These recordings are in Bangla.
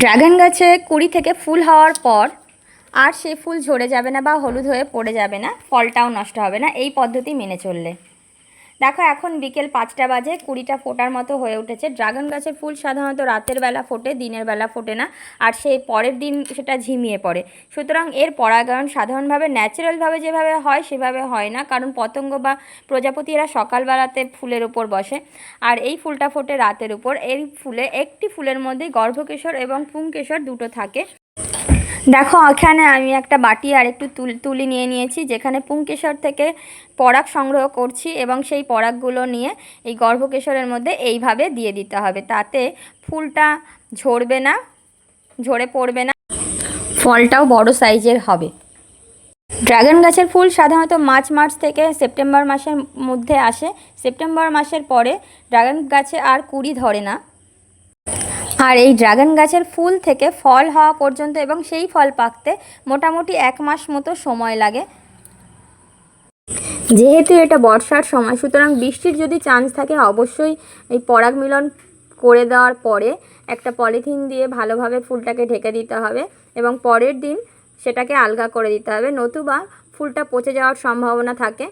ড্রাগন গাছে কুড়ি থেকে ফুল হওয়ার পর আর সেই ফুল ঝরে যাবে না বা হলুদ হয়ে পড়ে যাবে না, ফলটাও নষ্ট হবে না এই পদ্ধতি মেনে চললে। দেখো এখন বিকেল 5টা বাজে, কুড়িটা ফোটার মতো হয়ে উঠেছে। ড্রাগন গাছের ফুল সাধারণত রাতের বেলা ফোটে, দিনের বেলা ফোটে না, আর সেই পরের দিন সেটা ঝিমিয়ে পড়ে। সুতরাং এর পরাগায়ন সাধারণভাবে ন্যাচারালভাবে যেভাবে হয় সেভাবে হয় না, কারণ পতঙ্গ বা প্রজাপতি এরা সকালবেলাতে ফুলের উপর বসে, আর এই ফুলটা ফোটে রাতের উপর। এই ফুলে একটি ফুলের মধ্যেই গর্ভকেশর এবং পুংকেশর দুটো থাকে। দেখো এখানে আমি একটা বাটি আর একটু তুলি নিয়ে নিয়েছি, যেখানে পুংকেশর থেকে পরাগ সংগ্রহ করছি, এবং সেই পরাগগুলো নিয়ে এই গর্ভকেশরের মধ্যে এইভাবে দিয়ে দিতে হবে। তাতে ফুলটা ঝরবে না, ঝরে পড়বে না, ফলটাও বড় সাইজের হবে। ড্রাগন গাছের ফুল সাধারণত মার্চ থেকে সেপ্টেম্বর মাসের মধ্যে আসে। সেপ্টেম্বর মাসের পরে ড্রাগন গাছে আর কুঁড়ি ধরে না। আর এই ড্রাগন গাছের ফুল থেকে ফল হওয়া পর্যন্ত এবং সেই ফল পাকতে মোটামুটি 1 মাস মতো সময় লাগে। যেহেতু এটা বর্ষার সময়, সুতরাং বৃষ্টির যদি চান্স থাকে অবশ্যই এই পরাগ মিলন করে দেওয়ার পরে একটা পলিথিন দিয়ে ভালোভাবে ফুলটাকে ঢেকে দিতে হবে, এবং পরের দিন সেটাকে আলগা করে দিতে হবে, নতুবা ফুলটা পচে যাওয়ার সম্ভাবনা থাকে।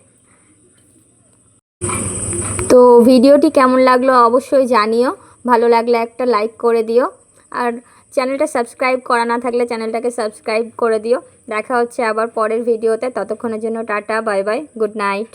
তো ভিডিওটি কেমন লাগলো অবশ্যই জানিও, ভালো লাগলে একটা লাইক করে দিও, আর চ্যানেলটা সাবস্ক্রাইব করা না থাকলে চ্যানেলটাকে সাবস্ক্রাইব করে দিও। দেখা হচ্ছে আবার পরের ভিডিওতে, ততক্ষণের জন্য tata, bye bye, good night.